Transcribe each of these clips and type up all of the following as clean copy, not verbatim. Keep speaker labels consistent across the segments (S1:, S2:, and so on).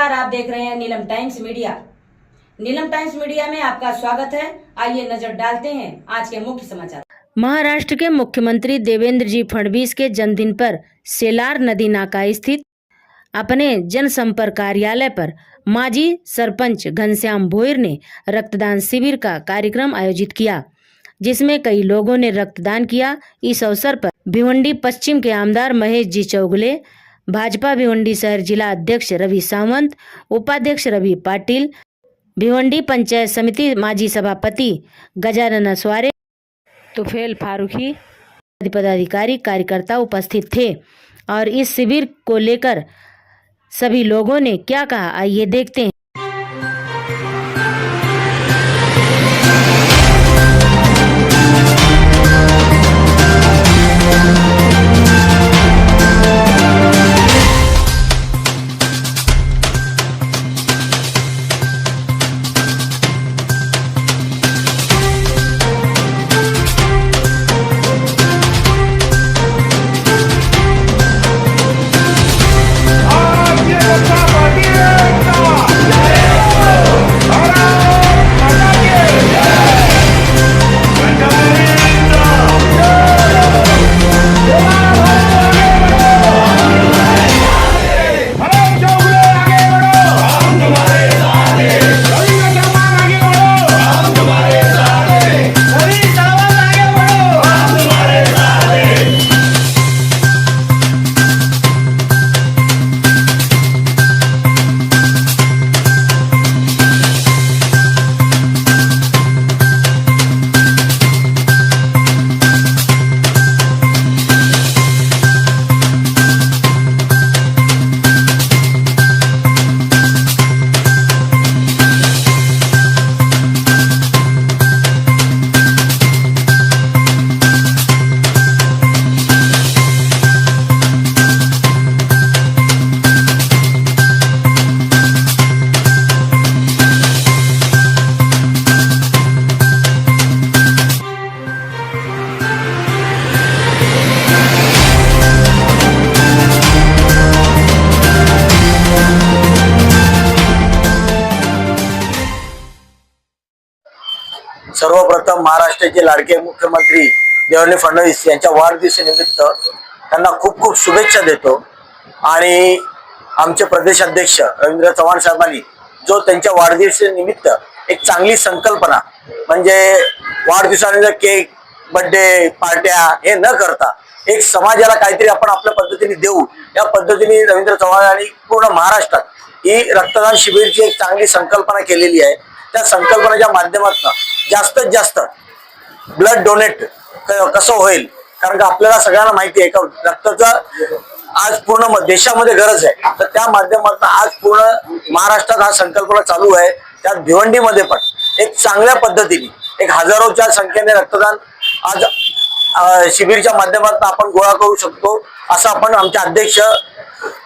S1: नमस्कार, आप देख रहे हैं Neelam times media. Neelam times media में आपका स्वागत है। आइए नजर डालते हैं आज के मुख्य समाचार। महाराष्ट्र के मुख्यमंत्री देवेंद्र जी फडणवीस के जन्मदिन पर सेलार नदी नाका स्थित अपने जनसंपर्क कार्यालय पर माजी सरपंच घनश्याम भोईर ने रक्तदान शिविर का कार्यक्रम आयोजित किया, जिसमें कई लोगों ने रक्तदान किया। इस अवसर पर भिवंडी पश्चिम के आमदार महेश जी चौगुले, भाजपा भिवंडी शहर जिला अध्यक्ष रवि सावंत, उपाध्यक्ष रवि पाटिल, भिवंडी पंचायत समिति माजी सभापति गजानन असवारे, तुफेल फारूकी आदि पदाधिकारी कार्यकर्ता उपस्थित थे। और इस शिविर को लेकर सभी लोगों ने क्या कहा, आइए देखते हैं।
S2: सर्वप्रथम महाराष्ट्राचे लाडके मुख्यमंत्री देवेंद्र फडणवीस यांच्या वाढदिवसानिमित्त त्यांना खूप खूप शुभेच्छा देतो। आणि आमचे प्रदेश अध्यक्ष रवींद्र चव्हाण साहेबांनी जो त्यांच्या वाढदिवसानिमित्त एक चांगली संकल्पना म्हणजे वाढदिवसानिमित्त केक, बर्थडे पार्ट्या हे न करता एक समाजाला काहीतरी आपण आपल्या पद्धतीने देऊ, या पद्धतीने रवींद्र चव्हाण यांनी पूर्ण महाराष्ट्रात ही रक्तदान शिबिरची एक चांगली संकल्पना केलेली आहे। त्या संकल्पनेच्या माध्यमातून जास्तीत जास्त ब्लड डोनेट कसं होईल, कारण का आपल्याला सगळ्यांना माहिती आहे का रक्ताचं आज पूर्ण देशामध्ये गरज आहे। तर त्या माध्यमातून आज पूर्ण महाराष्ट्रात हा संकल्पना चालू आहे। त्यात भिवंडीमध्ये पण एक चांगल्या पद्धतीने एक हजारोच्या संख्येने रक्तदान आज शिबिरच्या माध्यमातून आपण गोळा करू शकतो, असं आपण आमचे अध्यक्ष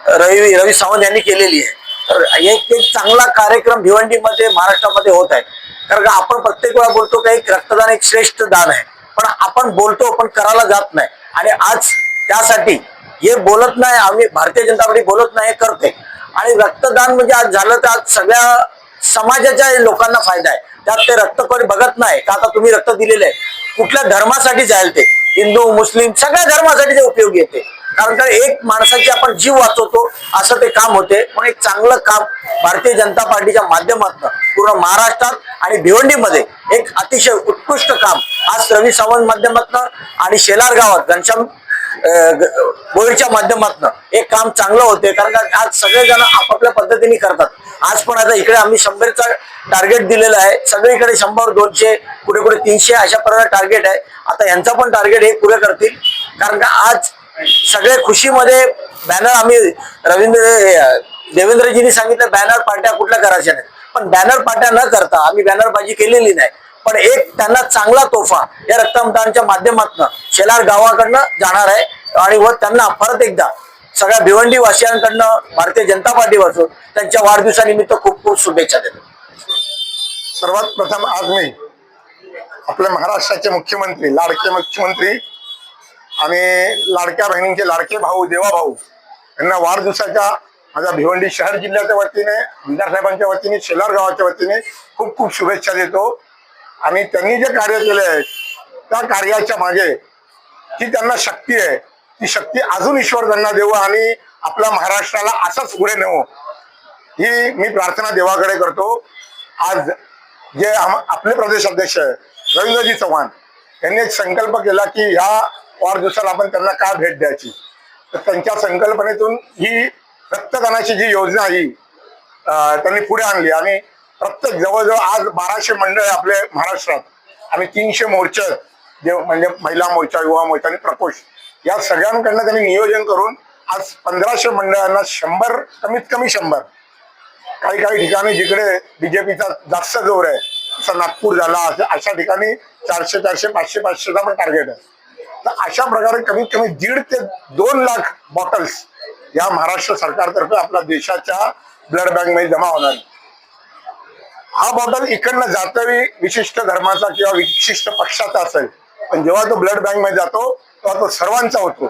S2: रवी सावंत यांनी केलेली आहे। तर एक चांगला कार्यक्रम भिवंडीमध्ये महाराष्ट्रामध्ये होत आहे। कारण का आपण प्रत्येक वेळा बोलतो की एक रक्तदान एक श्रेष्ठ दान आहे, पण आपण बोलतो पण करायला जात नाही। आणि आज त्यासाठी हे बोलत नाही, आम्ही भारतीय जनता पार्टी बोलत नाही, हे करते। आणि रक्तदान म्हणजे आज झालं तर आज सगळ्या समाजाच्या लोकांना फायदा आहे। त्यात ते रक्त कोणी बघत नाही का आता तुम्ही रक्त दिलेलं आहे कुठल्या धर्मासाठी जाईल, ते हिंदू मुस्लिम सगळ्या धर्मासाठी ते उपयोगी येते। कारण का एक माणसाची आपण जीव वाचवतो असं ते काम होते। पण एक चांगलं काम भारतीय जनता पार्टीच्या माध्यमातून पूर्ण महाराष्ट्रात आणि भिवंडीमध्ये एक अतिशय उत्कृष्ट काम आज रवी सावंत माध्यमातून आणि शेलार गावात घनश्याम भोईरच्या माध्यमातून एक काम चांगलं होते। कारण का आज सगळेजण आपापल्या पद्धतीने करतात। आज पण आता इकडे आम्ही 100चा टार्गेट दिलेला आहे, सगळीकडे 100, 200, कुठे कुठे 300 अशा प्रकारे टार्गेट आहे। आता यांचा पण टार्गेट हे पुरे करतील, कारण का आज सगळे खुशीमध्ये बॅनर आम्ही देवेंद्रजींनी सांगितलं बॅनर पार्ट्या कुठल्या करायच्या नाही, पण बॅनर पार्ट्या न करता आम्ही बॅनरबाजी केलेली नाही। पण एक त्यांना चांगला तोफा या रक्तदानाच्या माध्यमातून शेलार गावाकडनं जाणार आहे। आणि व त्यांना परत एकदा सगळ्या भिवंडी वासियांकडनं भारतीय जनता पार्टीपासून त्यांच्या वाढदिवसानिमित्त खूप खूप शुभेच्छा देतो।
S3: सर्वात प्रथम आज मी आपल्या महाराष्ट्राचे मुख्यमंत्री, लाडके मुख्यमंत्री आणि लाडक्या बहिणींचे लाडके भाऊ, देवा भाऊ यांना वाढदिवसाच्या माझ्या भिवंडी शहर जिल्ह्याच्या वतीने, आमदार साहेबांच्या वतीने, शेलार गावाच्या वतीने खूप खूप शुभेच्छा देतो. आणि त्यांनी जे कार्य केले आहे त्या कार्याच्या मागे जी त्यांना शक्ती आहे ती शक्ती अजून ईश्वर त्यांना देऊ आणि आपल्या महाराष्ट्राला असाच पुढे नेऊ ही मी प्रार्थना देवाकडे करतो. आज जे आपले प्रदेश अध्यक्ष रवींद्रजी चव्हाण यांनी एक संकल्प केला की ह्या वाढदिवसाला आपण त्यांना काय भेट द्यायची, तर त्यांच्या संकल्पनेतून ही रक्तदानाची जी योजना ही त्यांनी पुढे आणली आणि प्रत्येक जवळजवळ आज 1200 मंडळ आपले महाराष्ट्रात आणि 300 मोर्चे जे म्हणजे महिला मोर्चा, युवा मोर्चा आणि प्रकोष्ठ या सगळ्यांकडनं त्यांनी नियोजन करून आज 1500 मंडळांना 100 कमीत कमी 100 काही ठिकाणी जिकडे बीजेपीचा जास्त जोर आहे जसं नागपूर झाला अशा ठिकाणी 400, 500चा पण टार्गेट आहे. तर अशा प्रकारे कमीत कमी 1.5 ते 2 लाख बॉटल्स या महाराष्ट्र सरकारतर्फे आपल्या देशाच्या ब्लड बँक मध्ये जमा होणार. हा बॉटल इकडनं जातोय विशिष्ट धर्माचा किंवा विशिष्ट पक्षाचा असेल, पण जेव्हा तो ब्लड बँक मध्ये जातो तेव्हा तो सर्वांचा होतो.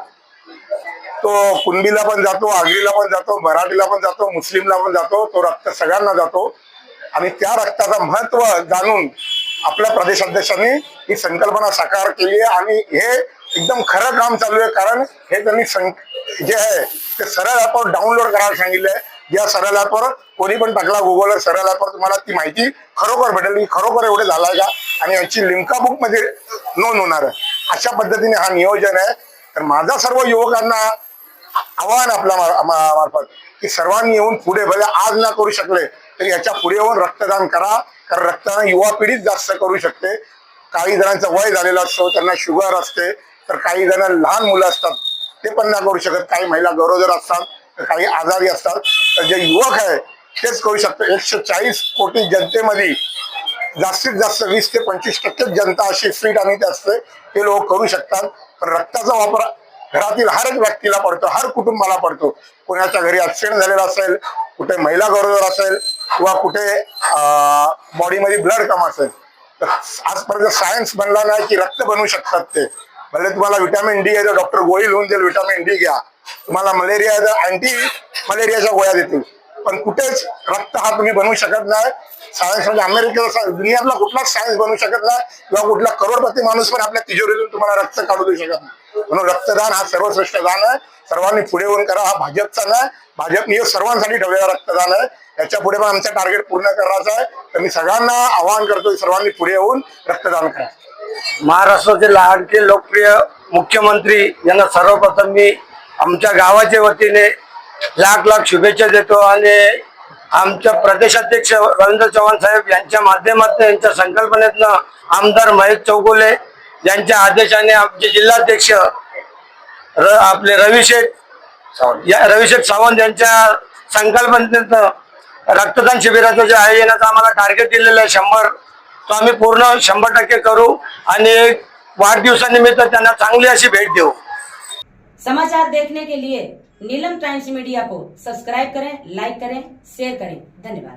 S3: तो कुणबीला पण जातो, आगरीला पण जातो, मराठीला पण जातो, मुस्लिमला पण जातो. तो रक्त सगळ्यांना जातो आणि त्या रक्ताचं महत्व जाणून आपल्या प्रदेशाध्यक्षांनी ही संकल्पना साकार केली आहे आणि हे एकदम खरं काम चालू आहे. कारण हे त्यांनी जे आहे ते सरळ ॲपवर डाउनलोड करायला सांगितलंय. या सरळ ॲपवर कोणी पण टाकला गुगलवर सरळ ॲपवर तुम्हाला ती माहिती खरोखर भेटेल की खरोखर एवढे झालाय का आणि याची लिम्का बुक मध्ये नोंद होणार आहे. अशा पद्धतीने हा नियोजन आहे. तर माझा सर्व युवकांना आव्हान आपल्या मार्फत की सर्वांनी येऊन पुढे भले आज ना करू शकले तर याच्या पुढे येऊन रक्तदान करा. कारण रक्तदान युवा पिढीच जास्त करू शकते. काही जणांचं वय झालेलं असतं, त्यांना शुगर असते, तर काही जण लहान मुलं असतात ते पण नाही करू शकत, काही महिला गरोदर असतात, तर काही आजारी असतात. तर जे युवक आहे तेच करू शकतात. 140 कोटी जनतेमध्ये जास्तीत जास्त 20 ते 25% जनता अशी फिट आणि ते असते ते लोक करू शकतात. पण रक्ताचा वापर घरातील हर एक व्यक्तीला पडतो, हर कुटुंबाला पडतो. कोणाच्या घरी ऍक्सिडेंट झालेला असेल, कुठे महिला गरोदर असेल किंवा कुठे बॉडीमध्ये ब्लड कम असेल, तर आजपर्यंत सायन्स बनला नाही की रक्त बनवू शकतात ते. भले तुम्हाला विटॅमिन डी आहे तर डॉक्टर गोळी लिहून देईल विटॅमिन डी घ्या, तुम्हाला मलेरिया आहे तर अँटी मलेरियाच्या गोळ्या देतील, पण कुठेच रक्त हा तुम्ही बनवू शकत नाही. सायन्स म्हणजे अमेरिकेचा दुनियातला कुठलाच सायन्स बनवू शकत नाही किंवा कुठला करोडपती माणूस पण आपल्या तिजोरीतून तुम्हाला रक्त काढू देऊ शकत नाही. म्हणून रक्तदान हा सर्वश्रेष्ठ दान आहे. सर्वांनी पुढे येऊन करा. हा भाजपचा नाही, भाजपने हे सर्वांसाठी ठेवलेला रक्तदान आहे. याच्या पुढे पण आमचं टार्गेट पूर्ण करायचं आहे. तर मी सगळ्यांना आवाहन करतो सर्वांनी पुढे येऊन रक्तदान करा.
S2: महाराष्ट्राचे लाडके लोकप्रिय मुख्यमंत्री यांना सर्वप्रथम मी आमच्या गावाच्या वतीने लाख शुभेच्छा देतो आणि आमच्या प्रदेशाध्यक्ष रवींद्र चव्हाण साहेब यांच्या माध्यमातून यांच्या संकल्पनेतनं आमदार महेश चौगुले यांच्या आदेशाने आमचे जिल्हाध्यक्ष आपले रविशेठ सावंत यांच्या संकल्पनेतनं रक्तदान शिबिराचं जे आयोजनाचं आम्हाला टार्गेट दिलेलं आहे 100, तो आम्ही पूर्ण 100% करू आणि वाढदिवसानिमित्त त्यांना चांगली अशी भेट देऊ.
S1: समाचार देखने के लिए नीलम टाइम्स मीडिया को सब्सक्राइब करें, लाइक करें, शेयर करें. धन्यवाद.